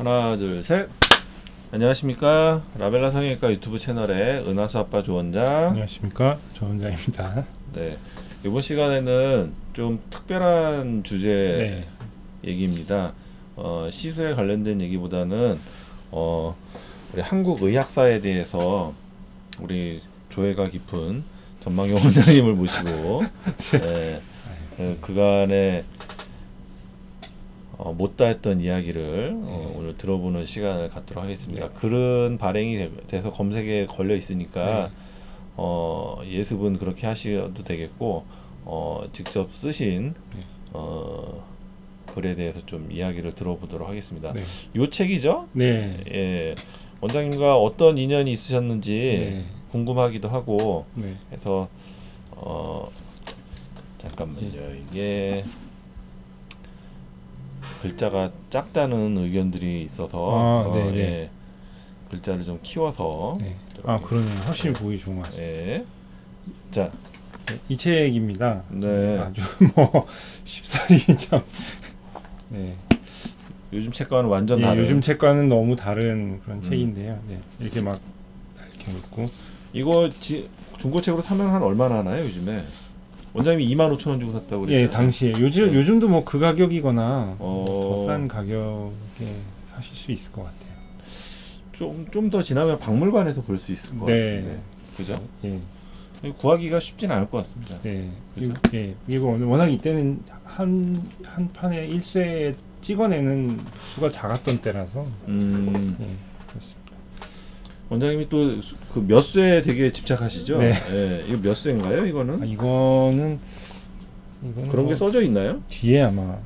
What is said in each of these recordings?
하나, 둘, 셋. 안녕하십니까. 라벨라 성형외과 유튜브 채널의 은하수 아빠 조원장. 안녕하십니까. 조원장입니다. 네, 이번 시간에는 좀 특별한 주제 얘기입니다. 시술에 관련된 얘기보다는 우리 한국 의학사에 대해서 우리 조예가 깊은 전망용 원장님을 모시고 그간의 못다 했던 이야기를 오늘 들어보는 시간을 갖도록 하겠습니다. 글은 발행이 돼서 검색에 걸려 있으니까 예습은 그렇게 하셔도 되겠고 직접 쓰신 글에 대해서 좀 이야기를 들어보도록 하겠습니다. 요 책이죠? 예, 원장님과 어떤 인연이 있으셨는지 궁금하기도 하고 해서 잠깐만요. 이게 글자가 작다는 의견들이 있어서 글자를 좀 키워서 그러네요. 훨씬 보기 좋은 것 같습니다. 자, 이 책입니다. 아주 쉽사리 참 요즘 책과는 완전 다른. 요즘 책과는 너무 다른 그런 책인데요. 이렇게 막 이렇게 있고 이거 중고책으로 사면 한 얼마나 하나요 요즘에? 원장님이 25,000원 주고 샀다고 그랬죠? 당시에 요즘도 뭐 그 가격이거나 더 싼 가격에 사실 수 있을 것 같아요. 좀 더 지나면 박물관에서 볼 수 있을 것 같은데, 그죠? 구하기가 쉽진 않을 것 같습니다. 그죠? 이거 워낙 이때는 한 판에 1쇄 찍어내는 수가 작았던 때라서 그렇습니다. 원장님이 또 그 몇 쇄에 되게 집착하시죠? 이거 몇 쇄인가요? 이거는? 이거는 그런 게 써져 있나요? 뒤에 아마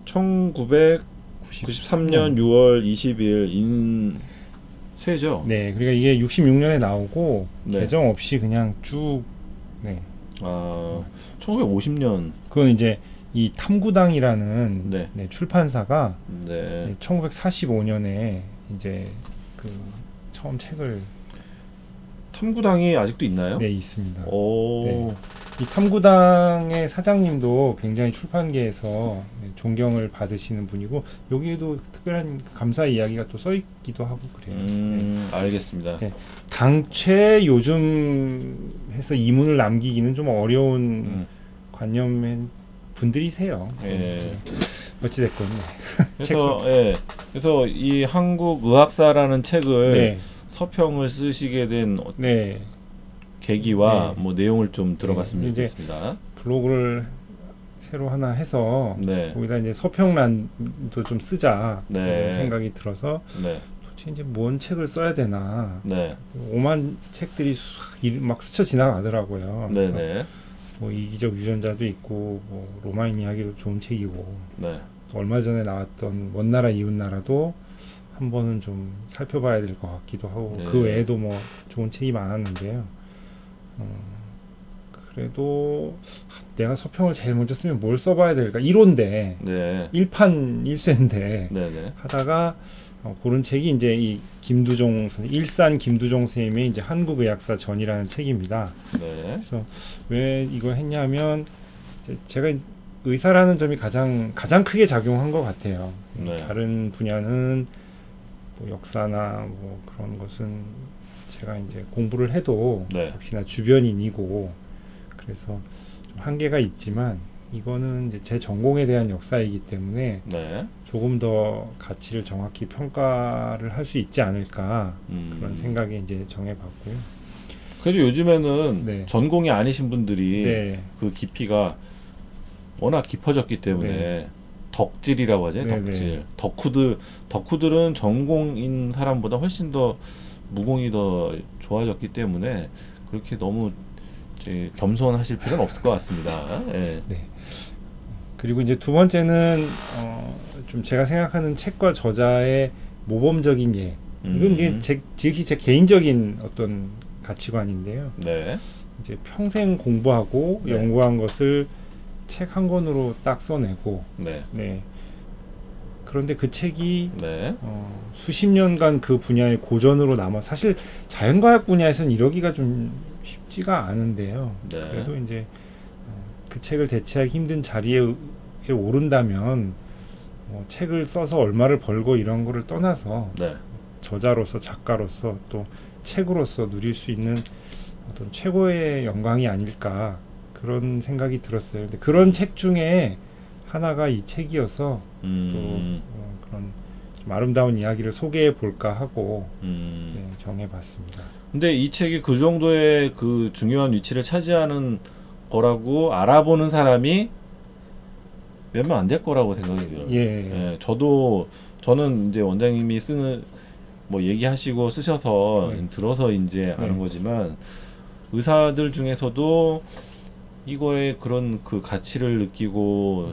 1993년 6월 20일 인쇄죠? 그러니까 이게 66년에 나오고 개정 없이 그냥 쭉 1950년. 그건 이제 이 탐구당이라는 출판사가 1945년에 이제 그 처음 책을 탐구당이 아직도 있나요? 있습니다. 이 탐구당의 사장님도 굉장히 출판계에서 존경을 받으시는 분이고 여기에도 특별한 감사 이야기가 또 써있기도 하고 그래요. 알겠습니다. 당최 요즘 해서 이문을 남기기는 좀 어려운 관념의 분들이세요. 어찌됐건 그래서 이 한국의학사라는 책을 서평을 쓰시게 된 계기와 뭐 내용을 좀 들어봤으면 좋겠습니다. 블로그를 새로 하나 해서 거기다 이제 서평란도 좀 쓰자 생각이 들어서 도대체 이제 뭔 책을 써야 되나 오만 책들이 막 스쳐 지나가더라고요. 뭐 이기적 유전자도 있고 뭐 로마인 이야기도 좋은 책이고 또 얼마 전에 나왔던 먼 나라 이웃 나라도 한 번은 좀 살펴봐야 될 것 같기도 하고 그 외에도 뭐 좋은 책이 많았는데요. 그래도 내가 서평을 제일 먼저 쓰면 뭘 써봐야 될까 1호인데 1판 1쇄인데 하다가 그런 책이 이제 이 김두종 일산 김두종 선생님의 이제 한국의학사 전이라는 책입니다. 그래서 왜 이걸 했냐면 제가 의사라는 점이 가장 크게 작용한 것 같아요. 다른 분야는 뭐 역사나 뭐 그런 것은 제가 이제 공부를 해도 역시나 주변인이고 그래서 좀 한계가 있지만 이거는 이제 제 전공에 대한 역사이기 때문에 조금 더 가치를 정확히 평가를 할 수 있지 않을까 그런 생각에 이제 정해봤고요. 그래도 요즘에는 전공이 아니신 분들이 그 깊이가 워낙 깊어졌기 때문에 덕질이라고 하죠. 덕질. 덕후들은 전공인 사람보다 훨씬 더 무공이 더 좋아졌기 때문에 그렇게 너무 겸손하실 필요는 없을 것 같습니다. 그리고 이제 두 번째는 좀 제가 생각하는 책과 저자의 모범적인 예. 이건 이제 지극히 제 개인적인 어떤 가치관인데요. 이제 평생 공부하고 연구한 것을 책 한 권으로 딱 써내고 그런데 그 책이 수십 년간 그 분야의 고전으로 남아 사실 자연과학 분야에서는 이러기가 좀 쉽지가 않은데요. 그래도 이제 그 책을 대체하기 힘든 자리에 오른다면 뭐 책을 써서 얼마를 벌고 이런 거를 떠나서 네. 저자로서 작가로서 또 책으로서 누릴 수 있는 어떤 최고의 영광이 아닐까 그런 생각이 들었어요. 근데 그런 책 중에 하나가 이 책이어서 또 그런 좀 아름다운 이야기를 소개해 볼까 하고 정해봤습니다. 근데 이 책이 그 정도의 그 중요한 위치를 차지하는 거라고 알아보는 사람이 몇 명 안 될 거라고 생각이 들어요. 예, 저는 이제 원장님이 쓰는 뭐 얘기하시고 쓰셔서 들어서 이제 아는 거지만 의사들 중에서도 이거에 그런 그 가치를 느끼고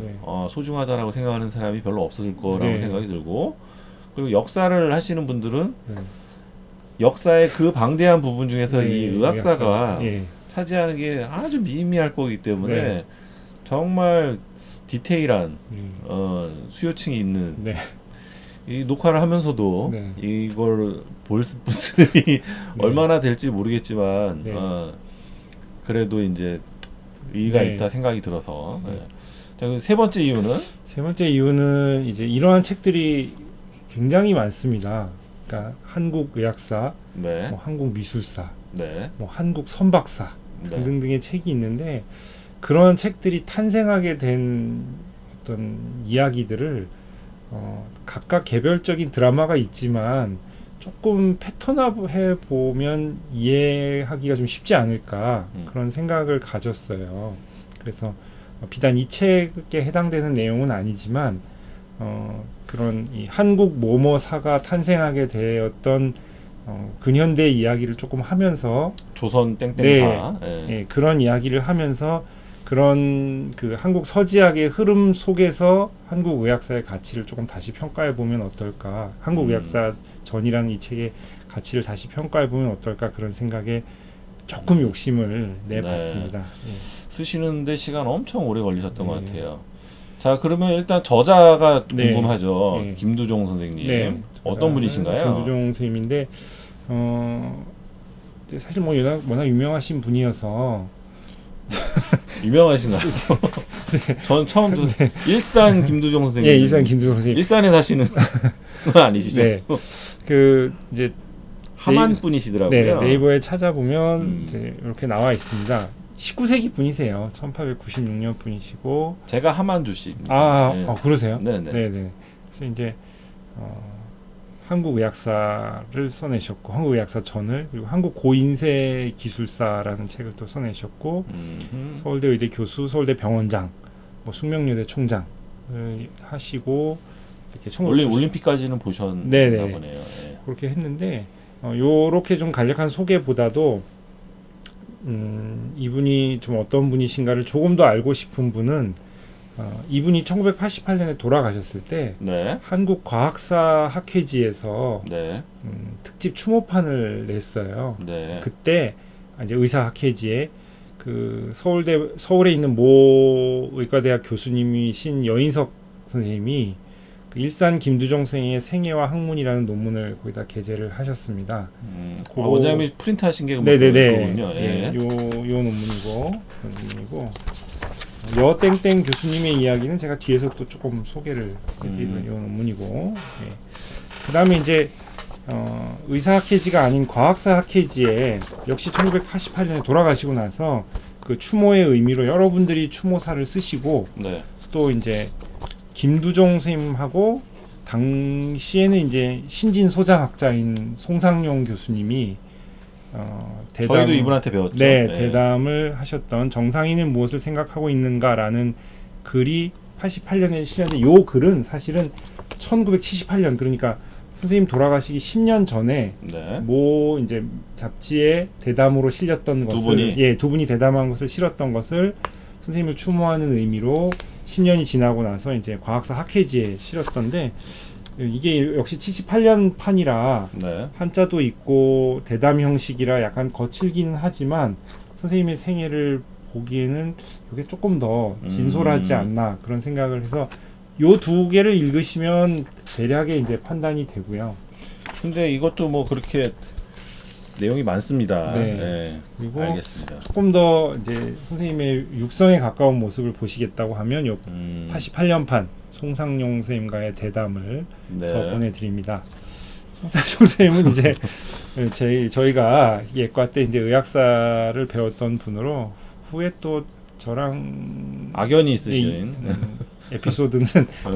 소중하다라고 생각하는 사람이 별로 없을 거라고 생각이 들고, 그리고 역사를 하시는 분들은 역사의 그 방대한 부분 중에서 이 의학사가 차지하는 게 아주 미미할 거기 때문에 정말 디테일한 수요층이 있는 이 녹화를 하면서도 이걸 볼 분들이 얼마나 될지 모르겠지만 그래도 이제 의의가 있다 생각이 들어서. 자, 그 세 번째 이유는 이제 이러한 책들이 굉장히 많습니다. 그러니까 한국 의학사, 뭐 한국 미술사, 뭐 한국 선박사 등등등의 책이 있는데, 그런 책들이 탄생하게 된 어떤 이야기들을 각각 개별적인 드라마가 있지만 조금 패턴화해 보면 이해하기가 좀 쉽지 않을까 그런 생각을 가졌어요. 그래서 비단 이 책에 해당되는 내용은 아니지만 그런 이 한국 모모사가 탄생하게 되었던 근현대 이야기를 조금 하면서 조선 땡땡사 그런 이야기를 하면서 그런 그 한국 서지학의 흐름 속에서 한국 의학사의 가치를 조금 다시 평가해 보면 어떨까, 한국 의학사 전이라는 이 책의 가치를 다시 평가해 보면 어떨까, 그런 생각에 조금 욕심을 내봤습니다. 쓰시는데 시간 엄청 오래 걸리셨던 것 같아요. 자, 그러면 일단 저자가 궁금하죠. 김두종 선생님. 어떤 분이신가요? 김두종 선생님인데 사실 뭐 워낙 유명하신 분이어서 유명하신가요? 전 처음 일산 김두종 선생님. 일산 김두종 선생님. 일산에 사시는 건 아니시죠? 그 이제 함안 분이시더라고요. 네이버에 찾아보면 이제 이렇게 나와 있습니다. 19세기 분이세요. 1896년 분이시고. 제가 함안 출신입니다. 그러세요? 네네. 그래서 이제 한국 의학사를 써내셨고, 한국 의학사 전을, 그리고 한국 고인쇄 기술사라는 책을 또 써내셨고, 서울대 의대 교수, 서울대 병원장, 뭐 숙명여대 총장을 하시고, 이렇게 올림픽까지는 보셨나 보네요. 그렇게 했는데 요렇게 좀 간략한 소개보다도 이분이 좀 어떤 분이신가를 조금 더 알고 싶은 분은 이분이 1988년에 돌아가셨을 때 한국 과학사 학회지에서 특집 추모판을 냈어요. 그때 이제 의사 학회지에 그 서울에 있는 모 의과대학 교수님이신 여인석 선생님이 그 일산 김두종 선생의 생애와 학문이라는 논문을 거기다 게재를 하셨습니다. 원장님이 프린트하신 게 네네네. 요 논문이고 여땡땡 교수님의 이야기는 제가 뒤에서 또 조금 소개를 해드리는 요 논문이고, 그 다음에 이제 의사 학회지가 아닌 과학사 학회지에 역시 1988년에 돌아가시고 나서 그 추모의 의미로 여러분들이 추모사를 쓰시고 또 이제 김두종 선생님하고 당시에는 이제 신진 소장학자인 송상용 교수님이 저희도 이분한테 배웠죠. 대담을 하셨던 정상인은 무엇을 생각하고 있는가라는 글이 88년에 실렸는데, 요 글은 사실은 1978년, 그러니까 선생님 돌아가시기 10년 전에 모 이제 잡지에 대담으로 실렸던 것을 두 분이 대담한 것을 실었던 것을 선생님을 추모하는 의미로 10년이 지나고 나서 이제 과학사 학회지에 실었던데, 이게 역시 78년 판이라 한자도 있고 대담 형식이라 약간 거칠기는 하지만 선생님의 생애를 보기에는 이게 조금 더 진솔하지 않나 그런 생각을 해서 요 두 개를 읽으시면 대략의 이제 판단이 되고요. 근데 이것도 뭐 그렇게 내용이 많습니다. 네. 네. 그리고 알겠습니다. 조금 더 이제 선생님의 육성에 가까운 모습을 보시겠다고 하면 요 88년판 송상용 선생님과의 대담을 네. 더 보내드립니다. 송상용 선생님은 이제 저희가 예과 때 이제 의학사를 배웠던 분으로 후에 또 저랑 악연이 있으신 에피소드는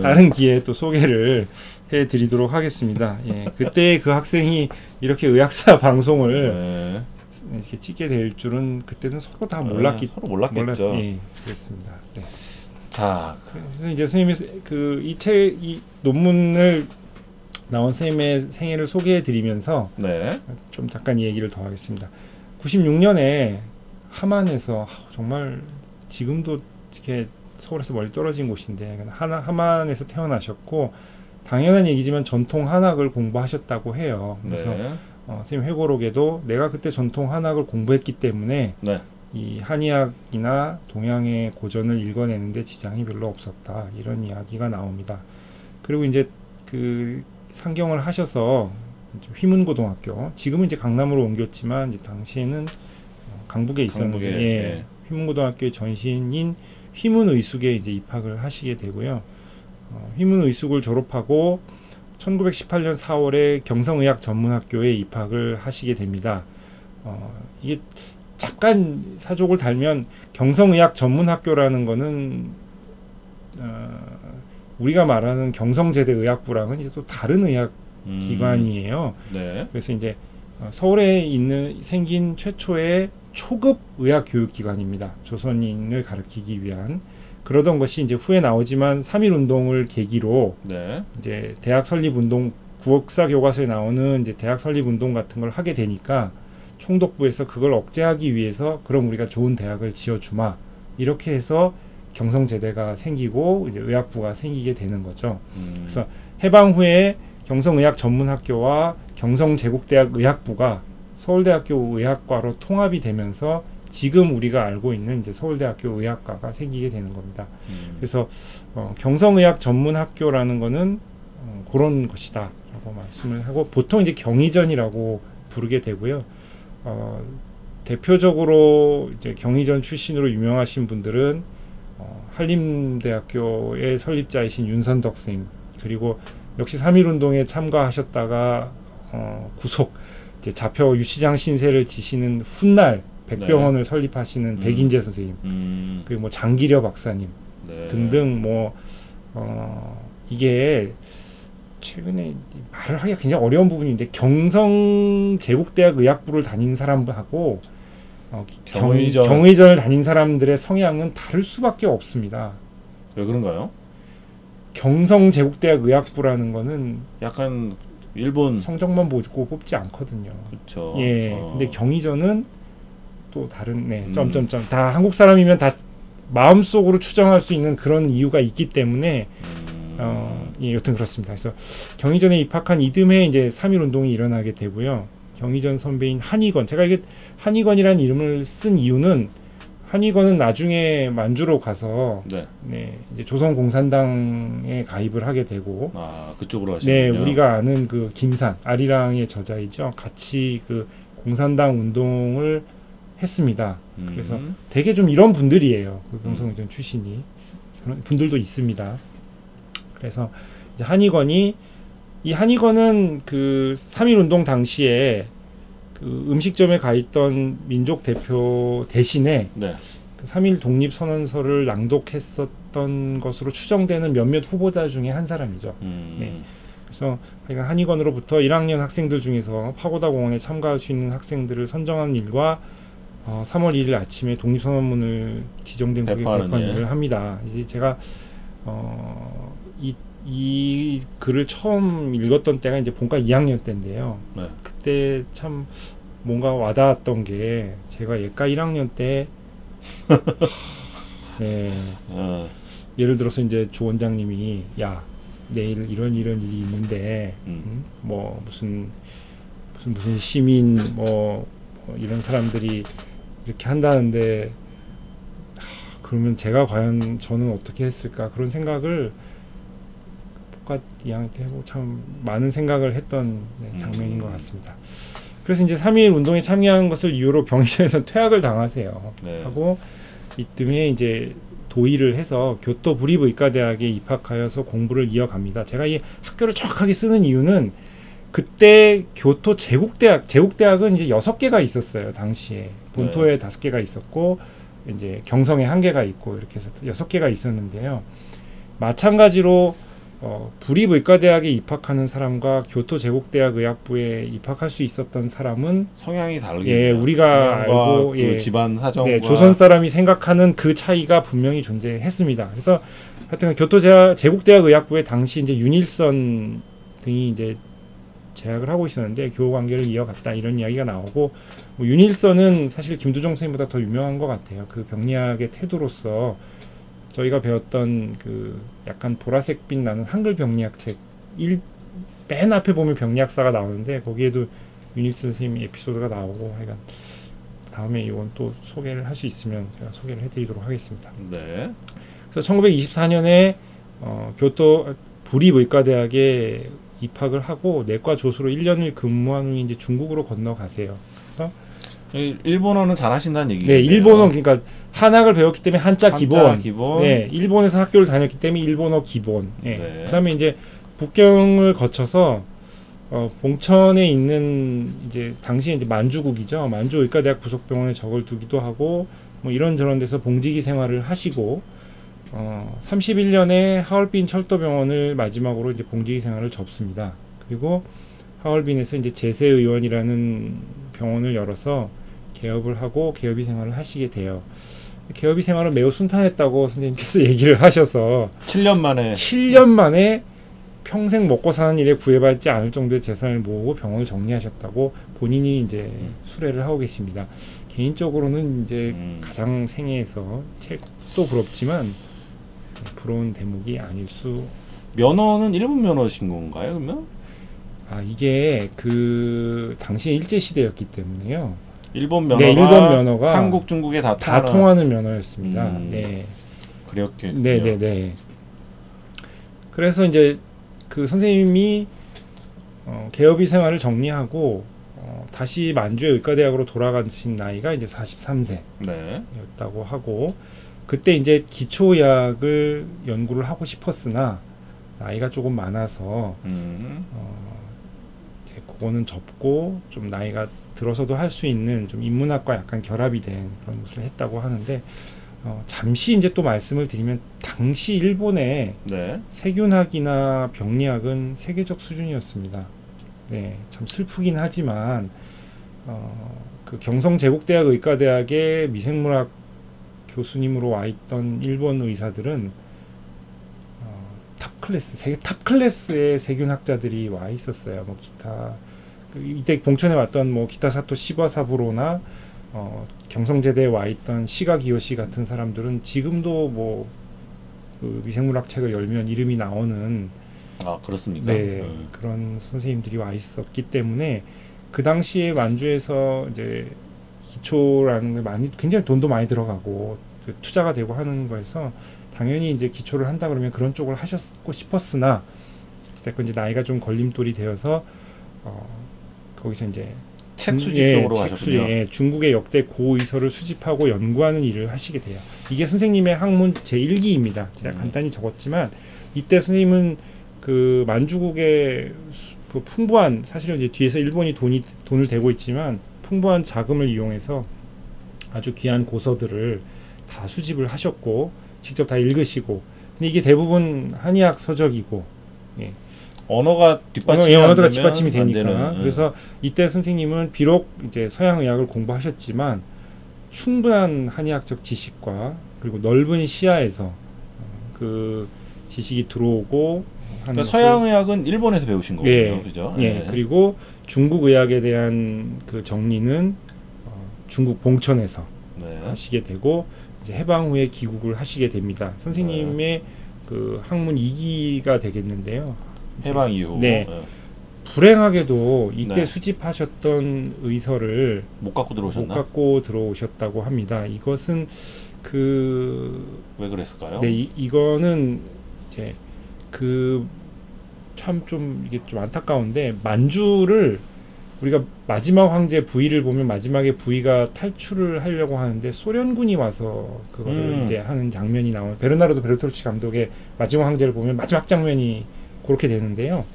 다른 기회에 또 소개를 해드리도록 하겠습니다. 예, 그때 그 학생이 이렇게 의학사 방송을 이렇게 찍게 될 줄은 그때는 서로 다 서로 몰랐겠죠. 예, 그렇습니다. 네. 자, 그래서 이제 선생님이 이 논문을 나온 선생님의 생애를 소개해드리면서 좀 잠깐 얘기를 더 하겠습니다. 96년에 함안에서 정말 지금도 이렇게 서울에서 멀리 떨어진 곳인데 함안에서 태어나셨고 당연한 얘기지만 전통 한학을 공부하셨다고 해요. 그래서 선생님 회고록에도 내가 그때 전통 한학을 공부했기 때문에 이 한의학이나 동양의 고전을 읽어내는데 지장이 별로 없었다 이런 이야기가 나옵니다. 그리고 이제 그 상경을 하셔서 휘문고등학교, 지금은 이제 강남으로 옮겼지만 이제 당시에는 강북에 있었는데 휘문고등학교의 전신인 휘문의숙에 이제 입학을 하시게 되고요. 휘문의숙을 졸업하고 1918년 4월에 경성의학전문학교에 입학을 하시게 됩니다. 이게 잠깐 사족을 달면 경성의학전문학교라는 거는 우리가 말하는 경성제대 의학부랑은 이제 또 다른 의학 기관이에요. 그래서 이제 서울에 생긴 최초의 초급 의학 교육 기관입니다. 조선인을 가르치기 위한. 그러던 것이 이제 후에 나오지만 3.1운동을 계기로 이제 대학 설립 운동, 구역사 교과서에 나오는 이제 대학 설립 운동 같은 걸 하게 되니까 총독부에서 그걸 억제하기 위해서 그럼 우리가 좋은 대학을 지어주마 이렇게 해서 경성제대가 생기고 이제 의학부가 생기게 되는 거죠. 그래서 해방 후에 경성의학전문학교와 경성제국대학 의학부가 서울대학교 의학과로 통합이 되면서 지금 우리가 알고 있는 이제 서울대학교 의학과가 생기게 되는 겁니다. 그래서 경성의학전문학교라는 거는 그런 것이다라고 말씀을 하고 보통 이제 경의전이라고 부르게 되고요. 대표적으로 이제 경의전 출신으로 유명하신 분들은 한림대학교의 설립자이신 윤선덕 선생님, 그리고 역시 3.1운동에 참가하셨다가 구속 이제 잡혀 유치장 신세를 지시는 훗날 백병원을 설립하시는 백인재 선생님, 그리고 뭐 장기려 박사님 등등 이게 최근에 말을 하기가 굉장히 어려운 부분인데 경성제국대학 의학부를 다닌 사람하고 경의전을 다닌 사람들의 성향은 다를 수밖에 없습니다. 왜 그런가요? 경성제국대학 의학부라는 거는 약간 일본 성적만 보고 뽑지 않거든요. 그렇죠. 예. 근데 경의전은 또 다른 점점점 다 한국 사람이면 다 마음속으로 추정할 수 있는 그런 이유가 있기 때문에 여튼 그렇습니다. 그래서 경의전에 입학한 이듬해 이제 3.1운동이 일어나게 되고요. 경의전 선배인 한의건, 제가 이게 한의건이라는 이름을 쓴 이유는 한의건은 나중에 만주로 가서 이제 조선공산당에 가입을 하게 되고 그쪽으로 하시군요. 우리가 아는 그 김산 아리랑의 저자이죠. 같이 그 공산당 운동을 했습니다. 그래서 되게 좀 이런 분들이에요. 그 경성전 출신이 그런 분들도 있습니다. 그래서 이제 한의건은 그 3.1운동 당시에 그 음식점에 가 있던 민족 대표 대신에 그 3.1 독립선언서를 낭독했었던 것으로 추정되는 몇몇 후보자 중에 한 사람이죠. 그래서 한의건으로부터 1학년 학생들 중에서 파고다 공원에 참가할 수 있는 학생들을 선정하는 일과 3월 1일 아침에 독립선언문을 지정된 국에 배포하는 일을 합니다. 이제 제가 이 글을 처음 읽었던 때가 이제 본과 2학년 때인데요. 그때 참 뭔가 와닿았던 게 제가 예과 1학년 때 예를 들어서 이제 조 원장님이 야 내일 이런 일이 있는데 뭐 무슨 시민 뭐 이런 사람들이 이렇게 한다는데 그러면 제가 과연 저는 어떻게 했을까 그런 생각을 본과 2학년 때 해보고 참 많은 생각을 했던 장면인 것 같습니다. 그래서 이제 3.1 운동에 참여한 것을 이유로 병의정에서 퇴학을 당하세요. 네. 하고 이듬해 이제 도의를 해서 교토 부립의과대학에 입학하여서 공부를 이어갑니다. 제가 이 학교를 정확하게 쓰는 이유는 그때 교토 제국대학은 이제 6개가 있었어요. 당시에 본토에 5개가 있었고 이제 경성에 1개가 있고 이렇게 해서 6개가 있었는데요. 마찬가지로 부립의과대학에 입학하는 사람과 교토 제국대학 의학부에 입학할 수 있었던 사람은 성향이 다르게 예, 우리가 알고 그 예, 집안 사정과 네, 조선 사람이 생각하는 그 차이가 분명히 존재했습니다. 그래서 하여튼 교토 제국대학 의학부에 당시 이제 윤일선 등이 이제 재학을 하고 있었는데 교우 관계를 이어갔다 이런 이야기가 나오고 뭐 윤일선은 사실 김두종 선생님보다 더 유명한 것 같아요. 그 병리학의 태도로서 저희가 배웠던 그 약간 보라색빛 나는 한글 병리학 책 맨 앞에 보면 병리학사가 나오는데 거기에도 윤일선 선생님 에피소드가 나오고 하여간 다음에 이건 또 소개를 할 수 있으면 제가 소개를 해드리도록 하겠습니다. 네. 그래서 1924년에 교토 부립의과대학에 입학을 하고 내과 조수로 1년을 근무한 후에 이제 중국으로 건너가세요. 그래서 일본어는 잘하신다는 얘기예요. 네, 일본어 그러니까 한학을 배웠기 때문에 한자 기본. 네, 일본에서 학교를 다녔기 때문에 일본어 기본. 네. 네. 그다음에 이제 북경을 거쳐서 봉천에 있는 이제 당시에 이제 만주국이죠. 만주 의과대학 부속병원에 적을 두기도 하고 뭐 이런저런 데서 봉직이 생활을 하시고 31년에 하얼빈 철도병원을 마지막으로 이제 봉직이 생활을 접습니다. 그리고 하얼빈에서 이제 제세의원이라는 병원을 열어서 개업을 하고 개업이 생활을 하시게 돼요. 개업이 생활은 매우 순탄했다고 선생님께서 얘기를 하셔서 7년 만에 평생 먹고 사는 일에 구애받지 않을 정도의 재산을 모으고 병원을 정리하셨다고 본인이 이제 수레를 하고 계십니다. 개인적으로는 이제 가장 생애에서 책도 부럽지만 부러운 대목이 아닐 수. 면허는 일본 면허신 건가요, 그러면? 아, 이게 그 당시에 일제 시대였기 때문에요. 일본 면허가, 네, 일본 면허가 한국, 중국에 다 통하는 면허였습니다. 네. 그렇겠군요. 네. 그래서 이제 그 선생님이 개업이 생활을 정리하고 다시 만주의 의과대학으로 돌아가신 나이가 이제 43세였다고 네. 하고 그때 이제 기초의학을 연구를 하고 싶었으나 나이가 조금 많아서 이제 그거는 접고 좀 나이가 들어서도 할 수 있는 좀 인문학과 약간 결합이 된 그런 것을 했다고 하는데 잠시 이제 또 말씀을 드리면 당시 일본의 네. 세균학이나 병리학은 세계적 수준이었습니다. 네, 참 슬프긴 하지만 그 경성 제국대학 의과대학의 미생물학 교수님으로 와 있던 일본 의사들은 탑 클래스, 세계 탑 클래스의 세균학자들이 와 있었어요. 뭐 기타 이때 봉천에 왔던 뭐 기타 사토 시바사부로나 경성제대에 와 있던 시가 기요시 같은 사람들은 지금도 뭐 그 미생물학 책을 열면 이름이 나오는 그렇습니까? 네, 그런 선생님들이 와 있었기 때문에 그 당시에 만주에서 이제 기초라는 게 굉장히 돈도 많이 들어가고 투자가 되고 하는 거에서 당연히 이제 기초를 한다 그러면 그런 쪽을 하셨고 싶었으나 이제 나이가 좀 걸림돌이 되어서 거기서 이제 책 수집 쪽으로 가셨군요. 중국의 역대 고의서를 수집하고 연구하는 일을 하시게 돼요. 이게 선생님의 학문 제1기입니다. 제가 간단히 적었지만 이때 선생님은 그 만주국의 그 풍부한 사실은 이제 뒤에서 일본이 돈을 대고 있지만 풍부한 자금을 이용해서 아주 귀한 고서들을 다 수집을 하셨고 직접 다 읽으시고 근데 이게 대부분 한의학 서적이고 예. 언어가 뒷받침이 되니까 그래서 이때 선생님은 비록 이제 서양 의학을 공부하셨지만 충분한 한의학적 지식과 그리고 넓은 시야에서 그 지식이 들어오고 그러니까 서양 의학은 일본에서 배우신 거군요, 예, 그죠? 예. 그리고 중국 의학에 대한 그 정리는 중국 봉천에서 하시게 되고 이제 해방 후에 귀국을 하시게 됩니다. 선생님의 그 학문 2기가 되겠는데요. 해방 이후. 네. 불행하게도 이때 수집하셨던 의서를 못 갖고 들어오셨다고 합니다. 이것은 왜 그랬을까요? 네, 이거는 이제 참 좀 이게 좀 안타까운데 만주를 우리가 마지막 황제 V를 보면 마지막에 V가 탈출을 하려고 하는데 소련군이 와서 그거를 이제 하는 장면이 나오는 베르나르도 베르톨치 감독의 마지막 황제를 보면 마지막 장면이 그렇게 되는데요.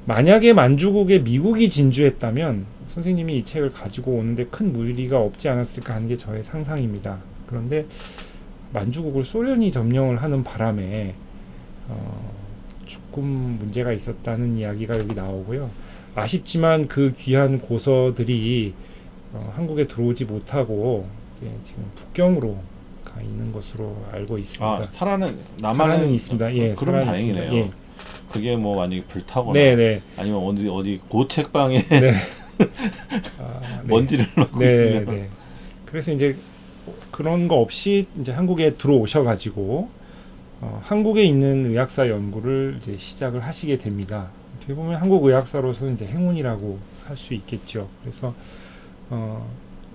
만약에 만주국에 미국이 진주했다면 선생님이 이 책을 가지고 오는데 큰 무리가 없지 않았을까 하는 게 저의 상상입니다. 그런데 만주국을 소련이 점령을 하는 바람에 조금 문제가 있었다는 이야기가 여기 나오고요. 아쉽지만 그 귀한 고서들이 한국에 들어오지 못하고 이제 지금 북경으로 가 있는 것으로 알고 있습니다. 아, 남한은 있습니다. 예, 그럼 다행이네요. 예. 그게 뭐 만약에 불타거나 네네. 아니면 어디 고책방에 네. 먼지를 넣고 있으면 네. 그래서 이제 그런 거 없이 이제 한국에 들어오셔가지고 한국에 있는 의학사 연구를 이제 시작을 하시게 됩니다. 어떻게 보면 한국 의학사로서는 이제 행운이라고 할 수 있겠죠. 그래서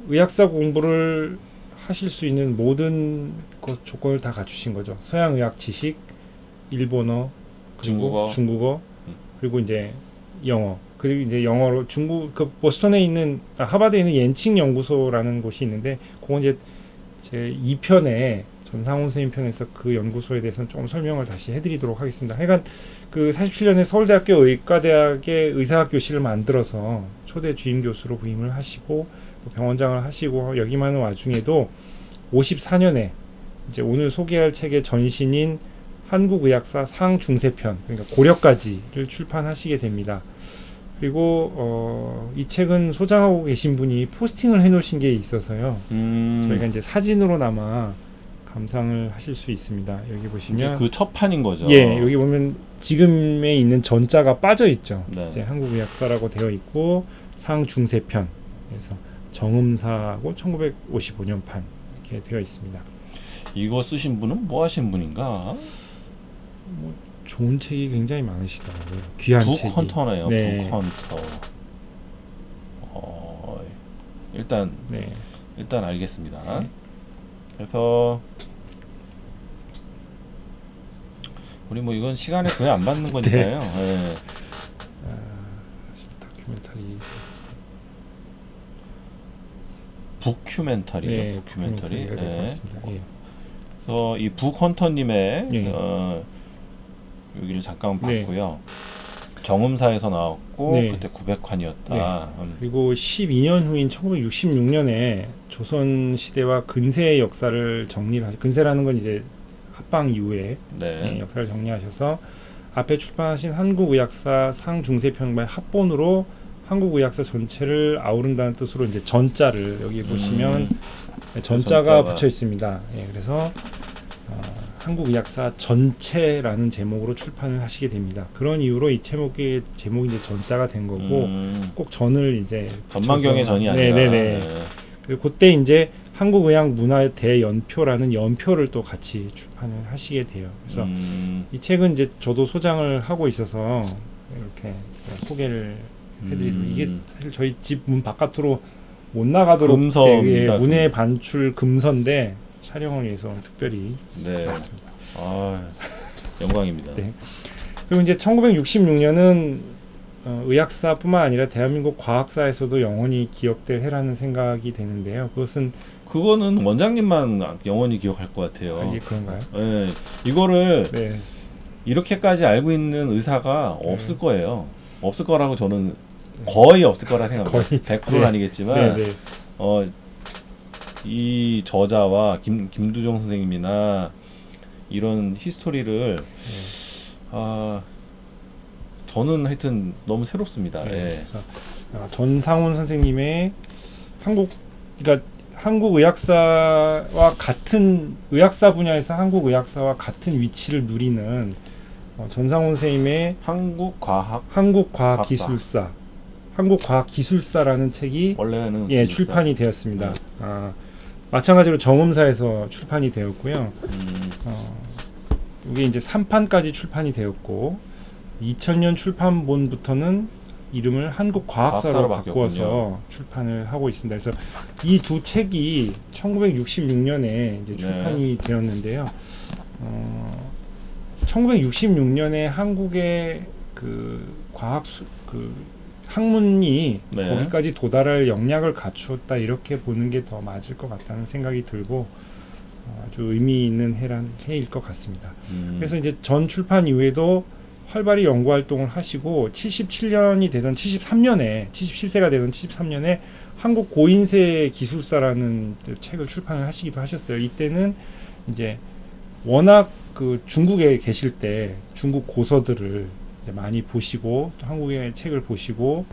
의학사 공부를 하실 수 있는 모든 조건을 다 갖추신 거죠. 서양 의학 지식, 일본어, 그리고 중국어, 그리고 이제 영어. 그리고 이제 영어로 그 보스턴에 있는 하버드에 있는 옌칭 연구소라는 곳이 있는데 그건 이제 제 2편에 전상훈 선생님 편에서 그 연구소에 대해서는 조금 설명을 다시 해드리도록 하겠습니다. 하여간 그 47년에 서울대학교 의과대학의 의사학교실을 만들어서 초대 주임 교수로 부임을 하시고 병원장을 하시고 여기만 와중에도 54년에 이제 오늘 소개할 책의 전신인 한국의학사 상중세편, 그러니까 고려까지를 출판하시게 됩니다. 그리고 이 책은 소장하고 계신 분이 포스팅을 해놓으신 게 있어서요. 저희가 이제 사진으로나마 감상을 하실 수 있습니다. 여기 보시면 그 첫 판인 거죠. 예, 여기 보면 지금에 있는 전자가 빠져 있죠. 네. 이제 한국의학사라고 되어 있고 상중세편, 그래서 정음사하고 1955년 판 이렇게 되어 있습니다. 이거 쓰신 분은 뭐 하신 분인가? 뭐 좋은 책이 굉장히 많으시더라고요. 귀한 책이. 북헌터네요. 네. 북헌터. 일단 네. 일단 알겠습니다. 네. 그래서 우리 뭐 이건 시간에 거의 안 받는 거니까요. 네. 네. 다큐멘터리. 북큐멘터리죠. 네, 북큐멘터리. 네. 예. 그래서 이 북헌터님의 여기를 잠깐 봤고요. 네. 정음사에서 나왔고 네. 그때 900환이었다. 네. 그리고 12년 후인 1966년에 조선 시대와 근세의 역사를 정리를 근세라는 건 이제 합방 이후에 역사를 정리하셔서 앞에 출판하신 한국의학사 상중세편과의 합본으로 한국의학사 전체를 아우른다는 뜻으로 이제 전자를 여기 보시면 전자가 붙여 있습니다. 예, 그래서 한국의학사 전체라는 제목으로 출판을 하시게 됩니다. 그런 이유로 이 제목이 이제 전자가 된 거고 꼭 전을 이제 전만경의 전이 아니라. 네네네. 그리고 그때 이제 한국의학 문화 대연표라는 연표를 또 같이 출판을 하시게 돼요. 그래서 이 책은 이제 저도 소장을 하고 있어서 이렇게 소개를 해드리고 이게 사실 저희 집 문 바깥으로 못 나가도록 문해 반출 금서인데 촬영을 위해서 특별히 했습니다. 영광입니다. 네. 그리고 이제 1966년은 의학사뿐만 아니라 대한민국 과학사에서도 영원히 기억될 해라는 생각이 되는데요. 그거는 원장님만 영원히 기억할 것 같아요. 이게 그런가요? 네, 이거를 이렇게까지 알고 있는 의사가 없을 거예요. 없을 거라고 저는 거의 없을 거라 생각합니다. 100%는 아니겠지만 이 저자와 김두종 선생님이나 이런 히스토리를 저는 하여튼 너무 새롭습니다. 그래서 전상훈 선생님의 그러니까 한국 의학사와 같은 의학사 분야에서 한국 의학사와 같은 위치를 누리는 전상훈 선생님의 한국과학기술사라는 책이 원래는 출판이 되었습니다. 마찬가지로 정음사에서 출판이 되었고요. 이게 이제 3판까지 출판이 되었고 2000년 출판본부터는 이름을 한국과학사로 바꾸어서 출판을 하고 있습니다. 그래서 이 두 책이 1966년에 이제 출판이 되었는데요. 1966년에 한국의 그 학문이 네. 거기까지 도달할 역량을 갖추었다 이렇게 보는 게 더 맞을 것 같다는 생각이 들고 아주 의미 있는 해일 것 같습니다. 그래서 이제 전 출판 이후에도 활발히 연구 활동을 하시고 77년이 되던 77세가 되던 73년에 한국 고인세 기술사라는 책을 출판을 하시기도 하셨어요. 이때는 이제 워낙 그 중국에 계실 때 중국 고서들을 이제 많이 보시고 또 한국의 책을 보시고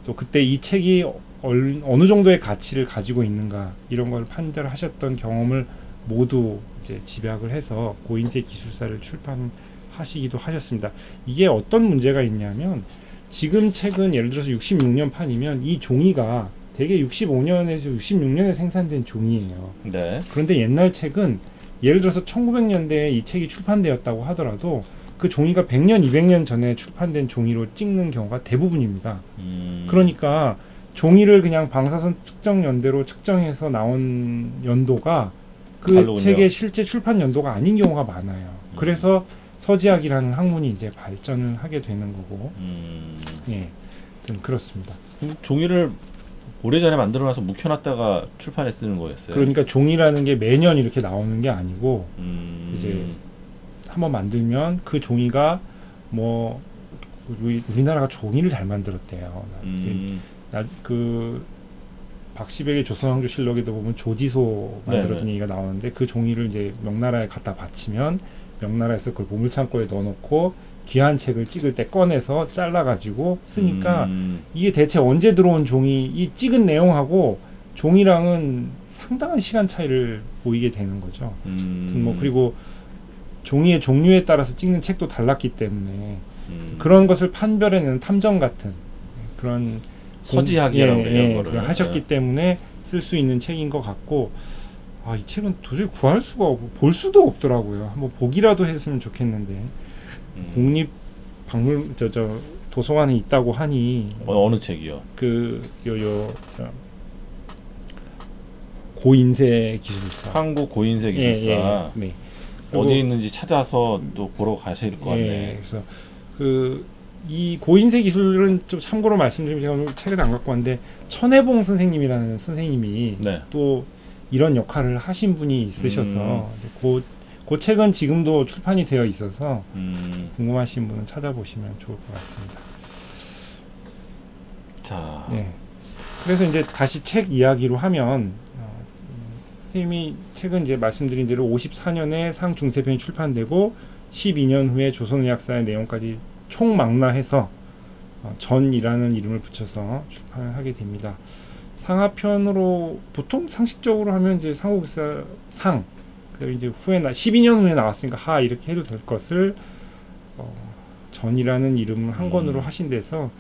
또 그때 이 책이 어느 정도의 가치를 가지고 있는가 이런 걸 판단하셨던 경험을 모두 이제 집약을 해서 고인세 기술사를 출판하시기도 하셨습니다. 이게 어떤 문제가 있냐면 지금 책은 예를 들어서 66년 판이면 이 종이가 대개 65년에서 66년에 생산된 종이에요. 네. 그런데 옛날 책은 예를 들어서 1900년대에 이 책이 출판되었다고 하더라도 그 종이가 100년, 200년 전에 출판된 종이로 찍는 경우가 대부분입니다. 그러니까 종이를 그냥 방사선 측정 연대로 측정해서 나온 연도가 그 다르군요. 책의 실제 출판 연도가 아닌 경우가 많아요. 그래서 서지학이라는 학문이 이제 발전을 하게 되는 거고, 예, 그렇습니다. 종이를 오래전에 만들어놔서 묵혀놨다가 출판에 쓰는 거였어요. 그러니까 종이라는 게 매년 이렇게 나오는 게 아니고 이제 한번 만들면 그 종이가 뭐 우리나라가 종이를 잘 만들었대요. 그 박시백의 조선왕조실록에도 보면 조지소 만들었던 얘기가 나오는데 그 종이를 이제 명나라에 갖다 바치면 명나라에서 그걸 보물창고에 넣어놓고 귀한 책을 찍을 때 꺼내서 잘라가지고 쓰니까 이게 대체 언제 들어온 종이 이 찍은 내용하고 종이랑은 상당한 시간 차이를 보이게 되는 거죠. 뭐 그리고 종이의 종류에 따라서 찍는 책도 달랐기 때문에 그런 것을 판별해내는 탐정 같은 그런 서지학이라고 그걸 하셨기 때문에 쓸 수 있는 책인 것 같고 이 책은 도저히 구할 수가 없고 볼 수도 없더라고요. 한번 보기라도 했으면 좋겠는데 국립박물 도서관에 있다고 하니 어느 책이요? 고인세 기술사. 한국 고인세 기술사. 네. 어디 있는지 찾아서 또 보러 가실 것 같네. 그래서 이 고인세 기술은 좀 참고로 말씀드리면 제가 오늘 책을 안 갖고 왔는데 천혜봉 선생님이라는 선생님이 또 이런 역할을 하신 분이 있으셔서 그 책은 지금도 출판이 되어 있어서 궁금하신 분은 찾아보시면 좋을 것 같습니다. 자, 그래서 이제 다시 책 이야기로 하면 선생님이 책은 이제 말씀드린 대로 54년에 상중세편이 출판되고 12년 후에 조선의학사의 내용까지 총망라해서 전이라는 이름을 붙여서 출판을 하게 됩니다. 상하편으로 보통 상식적으로 하면 이제 삼국사 상, 그리고 이제 12년 후에 나왔으니까 하 이렇게 해도 될 것을 전이라는 이름을 한 권으로 하신 데서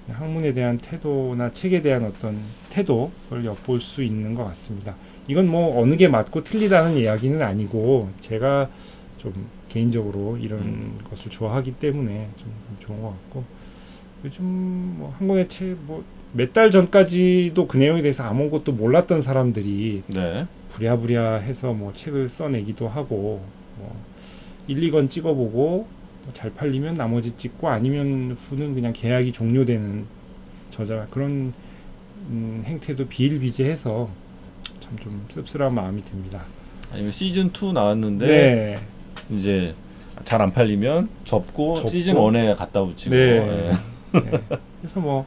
학문에 대한 태도나 책에 대한 어떤 태도를 엿볼 수 있는 것 같습니다. 이건 뭐 어느 게 맞고 틀리다는 이야기는 아니고 제가 좀 개인적으로 이런 것을 좋아하기 때문에 좀 좋은 것 같고 요즘 뭐 한국의 책 뭐 몇 달 전까지도 그 내용에 대해서 아무것도 몰랐던 사람들이 부랴부랴 해서 뭐 책을 써내기도 하고 뭐 1, 2권 찍어보고 잘 팔리면 나머지 찍고 아니면 후는 그냥 계약이 종료되는 저자 그런 행태도 비일비재해서 참 좀 씁쓸한 마음이 듭니다. 아니면 시즌 2 나왔는데 이제 잘 안 팔리면 접고 시즌 1에 갖다 붙이고 그래서 뭐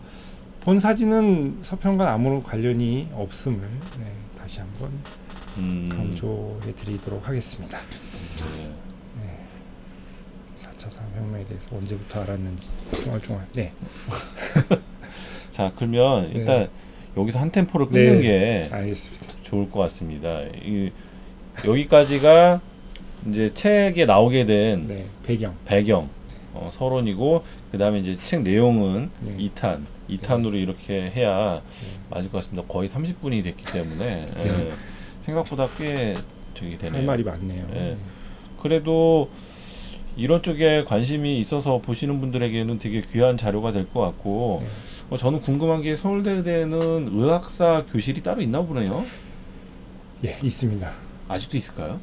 본 사진은 서편과 아무런 관련이 없음을 다시 한번 강조해 드리도록 하겠습니다. 4차 산업혁명에 대해서 언제부터 알았는지 쫑알쫑알. 자, 그러면 일단 여기서 한 템포를 끊는 게 알겠습니다. 좋을 것 같습니다. 여기까지가 이제 책에 나오게 된 배경 서론이고 그 다음에 이제 책 내용은 2탄으로 이렇게 해야 맞을 것 같습니다. 거의 30분이 됐기 때문에 생각보다 꽤 저기 되네요. 할 말이 많네요. 그래도 이런 쪽에 관심이 있어서 보시는 분들에게는 되게 귀한 자료가 될 것 같고 저는 궁금한 게 서울대는 의학사 교실이 따로 있나 보네요. 있습니다. 아직도 있을까요?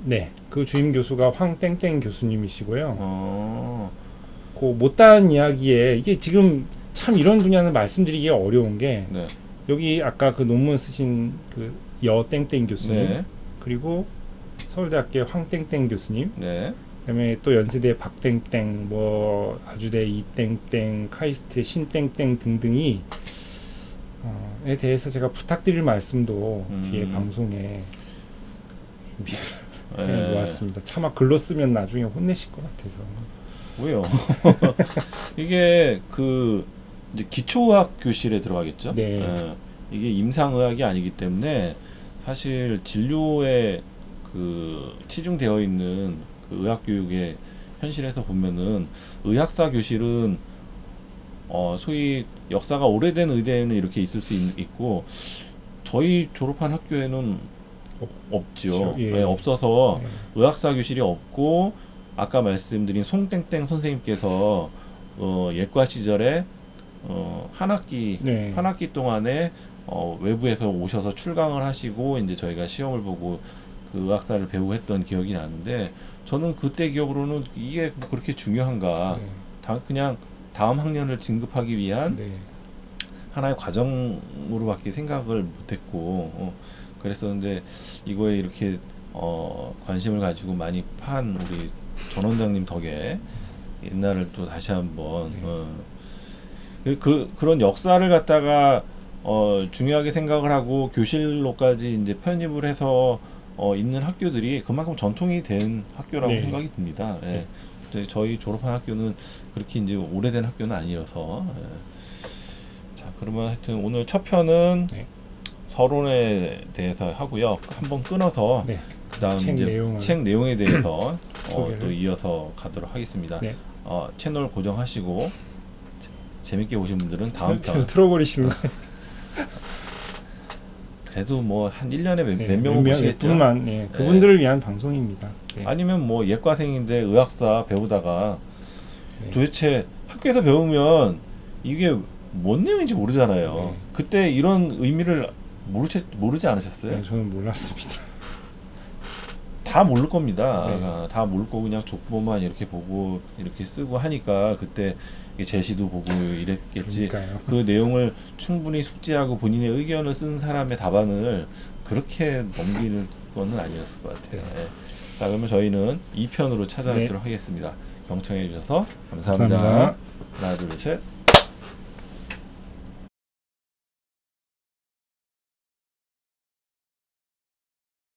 그 주임 교수가 황땡땡 교수님이시고요. 그 못다한 이야기에 이게 지금 참 이런 분야는 말씀드리기가 어려운 게 네. 여기 아까 그 논문 쓰신 그 여땡땡 교수님 네. 그리고 서울대학교 황땡땡 교수님 네. 그다음에 또 연세대 박땡땡 뭐 아주대 이땡땡 카이스트 신땡땡 등등이 에 대해서 제가 부탁드릴 말씀도 뒤에 방송에 준비해 놓았습니다. 차마 글로 쓰면 나중에 혼내실 것 같아서. 왜요? 이게 그 이제 기초의학 교실에 들어가겠죠. 네. 이게 임상의학이 아니기 때문에 사실 진료에 그 치중되어 있는 그 의학 교육의 현실에서 보면은 의학사 교실은 소위 역사가 오래된 의대에는 이렇게 있을 수 있고 저희 졸업한 학교에는 없죠. 예. 네, 없어서 예. 의학사 교실이 없고 아까 말씀드린 송땡땡 선생님께서 예과 시절에 한 학기 네. 한 학기 동안에 외부에서 오셔서 출강을 하시고 이제 저희가 시험을 보고 그 의학사를 배우고 했던 기억이 나는데 저는 그때 기억으로는 이게 뭐 그렇게 중요한가 그냥 다음 학년을 진급하기 위한 하나의 과정으로밖에 생각을 못했고 그랬었는데 이거에 이렇게 관심을 가지고 많이 판 우리 전 원장님 덕에 옛날을 또 다시 한번 그런 역사를 갖다가 중요하게 생각을 하고 교실로까지 이제 편입을 해서 있는 학교들이 그만큼 전통이 된 학교라고 생각이 듭니다. 예. 저희 졸업한 학교는 그렇게 이제 오래된 학교는 아니어서. 예. 자, 그러면 하여튼 오늘 첫 편은 서론에 대해서 하고요. 한번 끊어서 그다음 이제 책 내용에 대해서 또 이어서 가도록 하겠습니다. 채널 고정하시고 재밌게 보신 분들은 다음 편 틀어버리시는 거예요. 그래도 뭐 한 1년에 몇 명은 보시겠죠. 그분들을 위한 방송입니다. 아니면 뭐 예과생인데 의학사 배우다가 도대체 학교에서 배우면 이게 뭔 내용인지 모르잖아요. 그때 이런 의미를 모르지 않으셨어요? 저는 몰랐습니다. 다 모를 겁니다. 다 모를 거고 그냥 족보만 이렇게 보고 이렇게 쓰고 하니까 그때 제시도 보고 이랬겠지. 그러니까요. 그 내용을 충분히 숙지하고 본인의 의견을 쓴 사람의 답안을 그렇게 넘길 거는 아니었을 것 같아요. 자, 그러면 저희는 2편으로 찾아뵙도록 하겠습니다. 경청해 주셔서 감사합니다. 감사합니다. 하나, 둘, 셋.